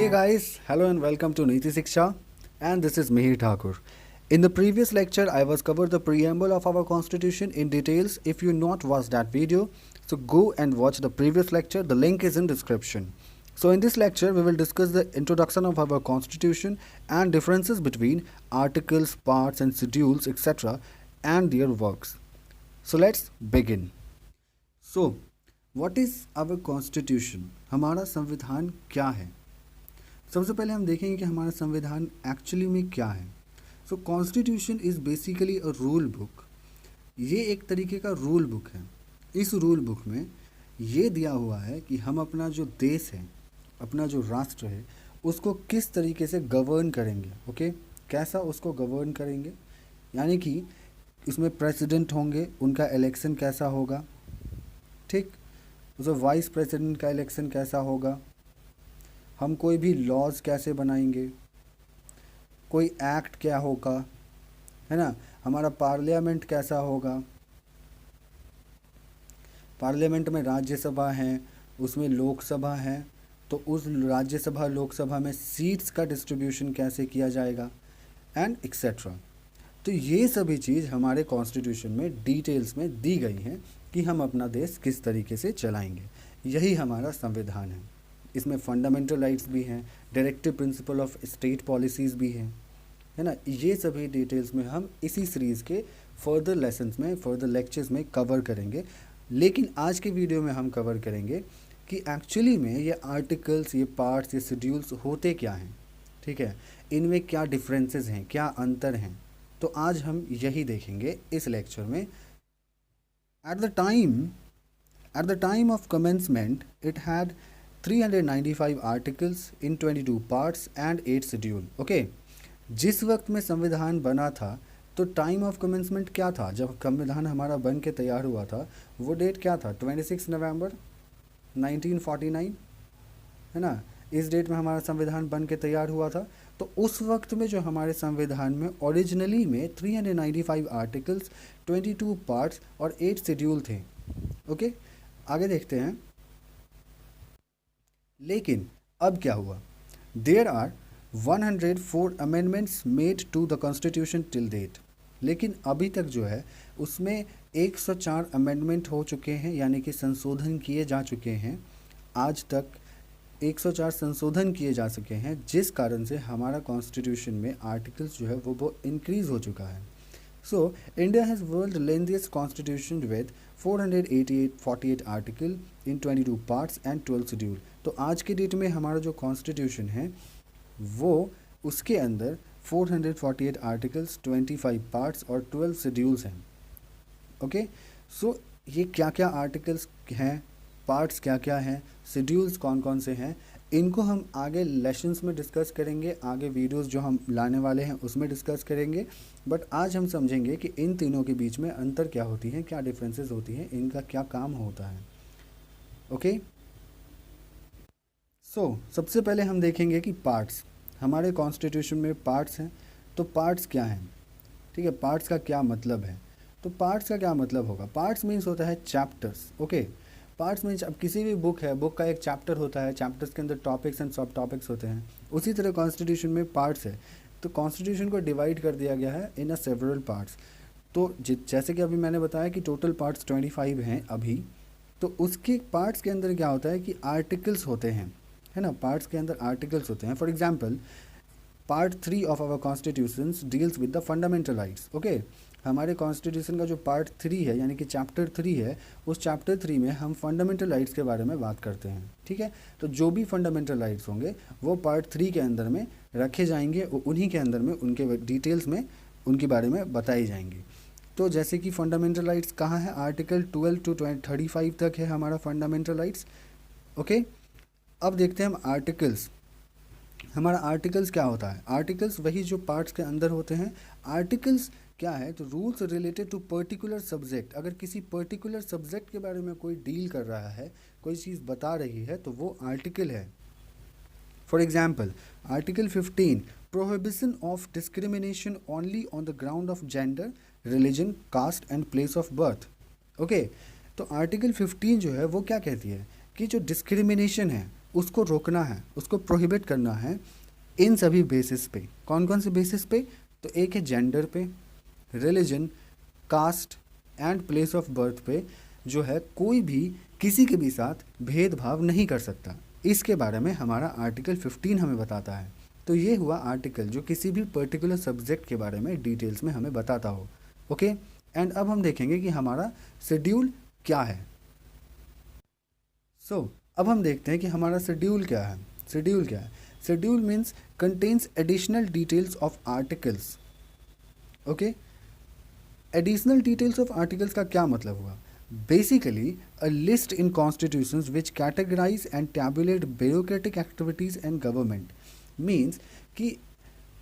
Hey guys, hello and welcome to Niti Siksha, and this is Mihir Thakur. In the previous lecture, I was covered the preamble of our constitution in details. If you not watched that video, so go and watch the previous lecture. The link is in description. So in this lecture, we will discuss the introduction of our constitution and differences between articles, parts, and schedules, etc., and their works. So let's begin. So, what is our constitution? हमारा संविधान क्या है? सबसे पहले हम देखेंगे कि हमारा संविधान एक्चुअली में क्या है. So constitution is basically a rule book. ये एक तरीके का रूल बुक है. इस रूल बुक में ये दिया हुआ है कि हम अपना जो देश है, अपना जो राष्ट्र है, उसको किस तरीके से गवर्न करेंगे. ओके, कैसा उसको गवर्न करेंगे, यानी कि इसमें प्रेसिडेंट होंगे, उनका इलेक्शन कैसा होगा, ठीक, उसमें वाइस प्रेसिडेंट का इलेक्शन कैसा होगा, हम कोई भी लॉज कैसे बनाएंगे, कोई एक्ट क्या होगा, है ना, हमारा पार्लियामेंट कैसा होगा. पार्लियामेंट में राज्यसभा है, उसमें लोकसभा है, तो उस राज्यसभा लोकसभा में सीट्स का डिस्ट्रीब्यूशन कैसे किया जाएगा, एंड एक्सेट्रा. तो ये सभी चीज़ हमारे कॉन्स्टिट्यूशन में डिटेल्स में दी गई हैं कि हम अपना देश किस तरीके से चलाएंगे. यही हमारा संविधान है. इसमें फंडामेंटल राइट्स भी हैं, directive principle of state policies भी हैं, है ना. ये सभी डिटेल्स में हम इसी सीरीज़ के फर्दर लेसन्स में, फर्दर लेक्चर्स में कवर करेंगे. लेकिन आज के वीडियो में हम कवर करेंगे कि एक्चुअली में ये आर्टिकल्स, ये पार्ट्स, ये शेड्यूल्स होते क्या हैं, ठीक है, इनमें क्या डिफरेंसेस हैं, क्या अंतर हैं. तो आज हम यही देखेंगे इस लेक्चर में. At the time of commencement, it had 395 articles in 22 parts and 8 schedule. Okay, जिस वक्त में संविधान बना था तो टाइम ऑफ कमेंसमेंट क्या था, जब संविधान हमारा बन के तैयार हुआ था, वो डेट क्या था, 26 नवंबर 1949, है ना. इस डेट में हमारा संविधान बन के तैयार हुआ था. तो उस वक्त में जो हमारे संविधान में ओरिजिनली में 395 आर्टिकल्स, 22 पार्ट्स और 8 शेड्यूल थे. ओके, आगे देखते हैं. लेकिन अब क्या हुआ, there are 104 amendments made to the constitution till date. लेकिन अभी तक जो है उसमें 104 अमेंडमेंट हो चुके हैं, यानी कि संशोधन किए जा चुके हैं. आज तक 104 संशोधन किए जा सके हैं, जिस कारण से हमारा कॉन्स्टिट्यूशन में आर्टिकल्स जो है वो इंक्रीज़ हो चुका है. So India has world lengthiest constitution with 448 article in 22 parts and 12 schedule. तो आज के डेट में हमारा जो कॉन्स्टिट्यूशन है वो उसके अंदर 448 आर्टिकल्स, 25 पार्ट्स और 12 शेड्यूल्स हैं. ओके, सो ये क्या क्या आर्टिकल्स हैं, पार्ट्स क्या क्या हैं, शेड्यूल्स कौन कौन से हैं, इनको हम आगे लेसन्स में डिस्कस करेंगे, आगे वीडियोस जो हम लाने वाले हैं उसमें डिस्कस करेंगे. बट आज हम समझेंगे कि इन तीनों के बीच में अंतर क्या होती है, क्या डिफरेंसेस होती हैं, इनका क्या काम होता है. ओके, सो सबसे पहले हम देखेंगे कि पार्ट्स, हमारे कॉन्स्टिट्यूशन में पार्ट्स हैं. तो पार्ट्स क्या हैं, ठीक है, पार्ट्स का क्या मतलब है. तो पार्ट्स का क्या मतलब होगा, पार्ट्स मीन्स होता है चैप्टर्स. ओके, पार्ट्स मीन्स अब किसी भी बुक है, बुक का एक चैप्टर होता है, चैप्टर्स के अंदर टॉपिक्स एंड सब टॉपिक्स होते हैं. उसी तरह कॉन्स्टिट्यूशन में पार्ट्स है. तो कॉन्स्टिट्यूशन को डिवाइड कर दिया गया है इन अ सेवरल पार्ट्स. तो जैसे कि अभी मैंने बताया कि टोटल पार्ट्स 25 हैं अभी. तो उसके पार्ट्स के अंदर क्या होता है कि आर्टिकल्स होते हैं, है ना, पार्ट्स के अंदर आर्टिकल्स होते हैं. For example, part 3 of our constitution deals with the fundamental rights. Okay, हमारे कॉन्स्टिट्यूशन का जो पार्ट 3 है, यानी कि चैप्टर 3 है, उस चैप्टर 3 में हम फंडामेंटल राइट्स के बारे में बात करते हैं. ठीक है, तो जो भी फंडामेंटल राइट्स होंगे वो पार्ट 3 के अंदर में रखे जाएंगे, उन्हीं के अंदर में उनके डिटेल्स में उनके बारे में बताई जाएंगी. तो जैसे कि फंडामेंटल राइट्स कहाँ है, आर्टिकल 12 to 35 तक है हमारा फंडामेंटल राइट्स. ओके, अब देखते हैं हम आर्टिकल्स. हमारा आर्टिकल्स क्या होता है, आर्टिकल्स वही जो पार्ट्स के अंदर होते हैं. आर्टिकल्स क्या है, तो rules related to particular subject. अगर किसी पर्टिकुलर सब्जेक्ट के बारे में कोई डील कर रहा है, कोई चीज़ बता रही है, तो वो आर्टिकल है. For example, article 15 prohibition of discrimination only on the ground of gender, religion, caste and place of birth. Okay, तो आर्टिकल 15 जो है वो क्या कहती है कि जो डिस्क्रिमिनेशन है, उसको रोकना है, उसको प्रोहिबिट करना है इन सभी बेसिस पे। कौन कौन से बेसिस पे? तो एक है जेंडर पे, religion, caste and place of birth पे, जो है कोई भी किसी के भी साथ भेदभाव नहीं कर सकता। इसके बारे में हमारा आर्टिकल 15 हमें बताता है। तो ये हुआ आर्टिकल जो किसी भी पर्टिकुलर सब्जेक्ट के बारे में डिटेल्स में हमें बताता हो। ओके, एंड अब हम देखेंगे कि हमारा शेड्यूल क्या है। अब हम देखते हैं कि हमारा शेड्यूल क्या है। शेड्यूल क्या है? Schedule means contains additional details of articles. Okay, additional details of articles का क्या मतलब हुआ? Basically a list in constitutions which categorise and tabulate bureaucratic activities and government. Means कि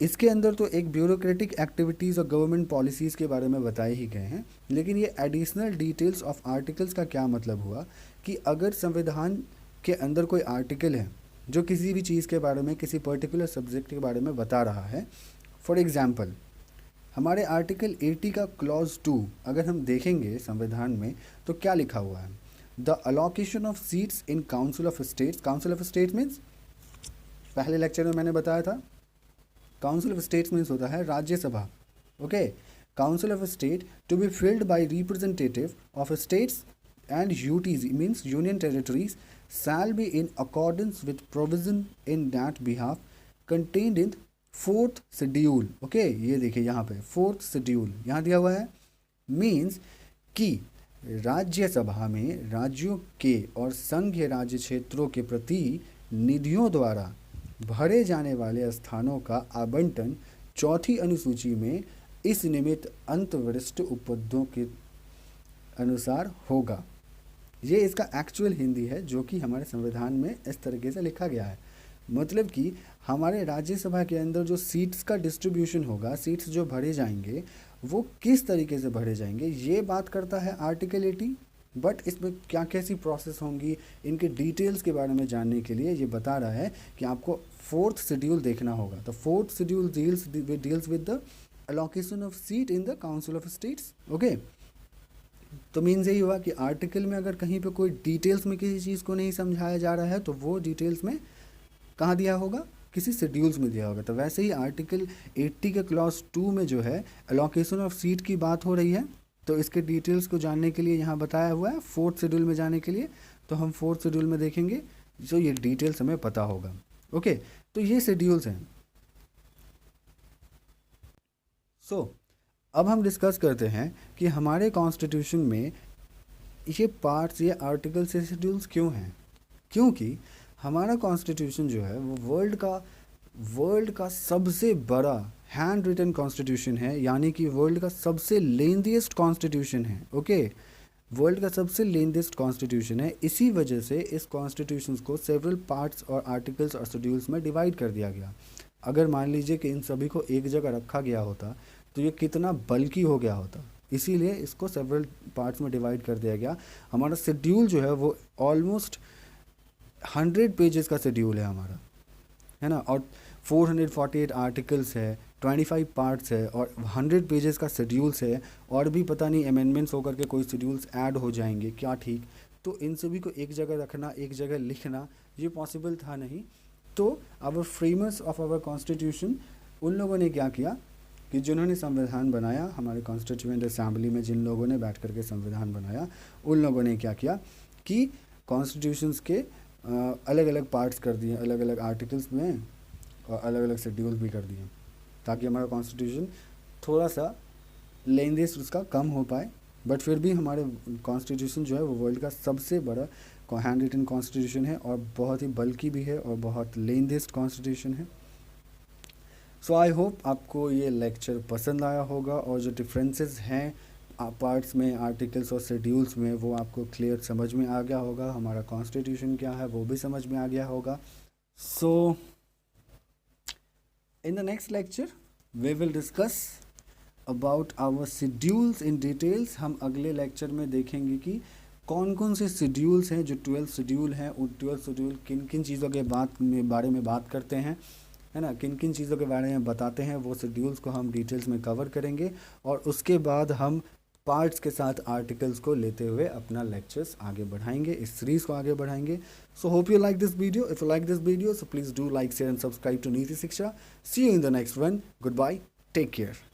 इसके अंदर तो एक ब्यूरोक्रेटिक एक्टिविटीज़ और गवर्नमेंट पॉलिसीज़ के बारे में बताए ही गए हैं, लेकिन ये एडिशनल डिटेल्स ऑफ आर्टिकल्स का क्या मतलब हुआ कि अगर संविधान के अंदर कोई आर्टिकल है जो किसी भी चीज़ के बारे में, किसी पर्टिकुलर सब्जेक्ट के बारे में बता रहा है। फॉर एग्ज़ाम्पल, हमारे आर्टिकल 80 का क्लॉज 2 अगर हम देखेंगे संविधान में तो क्या लिखा हुआ है? The allocation of seats in council of states. Council of state means, पहले लेक्चर में मैंने बताया था, काउंसिल ऑफ स्टेट्स मीन्स होता है Rajya Sabha. Okay, council of state to be filled by representative of states and UTs means union territories shall be in accordance with provision in that behalf contained in 4th schedule. Okay, ये देखिए यहाँ पे 4th schedule यहाँ दिया हुआ है। Means कि राज्यसभा में राज्यों के और संघीय राज्य क्षेत्रों के प्रति निधियों द्वारा भरे जाने वाले स्थानों का आवंटन चौथी अनुसूची में इस निमित्त अंतवरिष्ठ उपपदों के अनुसार होगा। ये इसका एक्चुअल हिंदी है जो कि हमारे संविधान में इस तरीके से लिखा गया है। मतलब कि हमारे राज्यसभा के अंदर जो सीट्स का डिस्ट्रीब्यूशन होगा, सीट्स जो भरे जाएंगे वो किस तरीके से भरे जाएंगे, ये बात करता है आर्टिकल 80। बट इसमें क्या कैसी प्रोसेस होंगी, इनके डिटेल्स के बारे में जानने के लिए ये बता रहा है कि आपको 4th शेड्यूल देखना होगा। तो 4th schedule deals with the allocation of seat in the council of states. Okay, तो मीन्स यही हुआ कि आर्टिकल में अगर कहीं पे कोई डिटेल्स में किसी चीज़ को नहीं समझाया जा रहा है तो वो डिटेल्स में कहाँ दिया होगा? किसी शेड्यूल्स में दिया होगा। तो वैसे ही आर्टिकल 80 के क्लॉज 2 में जो है एलोकेशन ऑफ सीट की बात हो रही है, तो इसके डिटेल्स को जानने के लिए यहाँ बताया हुआ है 4th शेड्यूल में जाने के लिए। तो हम 4th शेड्यूल में देखेंगे जो ये डिटेल्स हमें पता होगा। ओके, तो ये शेड्यूल्स हैं। अब हम डिस्कस करते हैं कि हमारे कॉन्स्टिट्यूशन में ये पार्ट्स, ये आर्टिकल्स, ये शेड्यूल्स क्यों हैं। क्योंकि हमारा कॉन्स्टिट्यूशन जो है वो वर्ल्ड का सबसे बड़ा हैंड रिटन कॉन्स्टिट्यूशन है, यानी कि वर्ल्ड का सबसे लेंथीएस्ट कॉन्स्टिट्यूशन है। ओके, वर्ल्ड का सबसे लेंथीएस्ट कॉन्स्टिट्यूशन है। इसी वजह से इस कॉन्स्टिट्यूशन को सेवरल पार्ट्स और आर्टिकल्स और शेड्यूल्स में डिवाइड कर दिया गया। अगर मान लीजिए कि इन सभी को एक जगह रखा गया होता तो ये कितना बल्कि हो गया होता, इसीलिए इसको सेवरल पार्ट्स में डिवाइड कर दिया गया। हमारा शेड्यूल जो है वो ऑलमोस्ट 100 पेजेस का शेड्यूल है हमारा, है ना, और 448 आर्टिकल्स है, 25 पार्ट्स है और 100 पेजेस का शेड्यूल्स है। और भी पता नहीं अमेंडमेंट्स होकर के कोई शेड्यूल्स ऐड हो जाएंगे क्या, ठीक। तो इन सभी को एक जगह रखना, एक जगह लिखना, ये पॉसिबल था नहीं। तो our framers of our constitution, उन लोगों ने क्या किया कि जिन्होंने संविधान बनाया, हमारे कॉन्स्टिट्यूएंट असेंबली में जिन लोगों ने बैठ करके संविधान बनाया, उन लोगों ने क्या किया कि कॉन्स्टिट्यूशंस के अलग अलग पार्ट्स कर दिए, अलग अलग आर्टिकल्स में, और अलग अलग शेड्यूल भी कर दिए, ताकि हमारा कॉन्स्टिट्यूशन थोड़ा सा लेंथीएस्ट उसका कम हो पाए। बट फिर भी हमारे कॉन्स्टिट्यूशन जो है वो वर्ल्ड का सबसे बड़ा हैंड रिटन कॉन्स्टिट्यूशन है और बहुत ही बल्कि भी है और बहुत लेंथीएस्ट कॉन्स्टिट्यूशन है। सो आई होप आपको ये लेक्चर पसंद आया होगा और जो डिफरेंसेस हैं पार्ट्स में, आर्टिकल्स और शेड्यूल्स में, वो आपको क्लियर समझ में आ गया होगा। हमारा कॉन्स्टिट्यूशन क्या है वो भी समझ में आ गया होगा। So in the next lecture we will discuss about our schedules in details. हम अगले लेक्चर में देखेंगे कि कौन कौन से शेड्यूल्स हैं, जो 12 शेड्यूल हैं, उन 12 शेड्यूल किन किन चीज़ों के बारे में बात करते हैं, है ना, किन किन चीज़ों के बारे में बताते हैं, वो शेड्यूल्स को हम डिटेल्स में कवर करेंगे। और उसके बाद हम पार्ट्स के साथ आर्टिकल्स को लेते हुए अपना लेक्चर्स आगे बढ़ाएंगे, इस सीरीज़ को आगे बढ़ाएंगे। So hope you like this video. If you like this video, so please do like, share and subscribe to Niti Shiksha. See you in the next one. Goodbye, take care.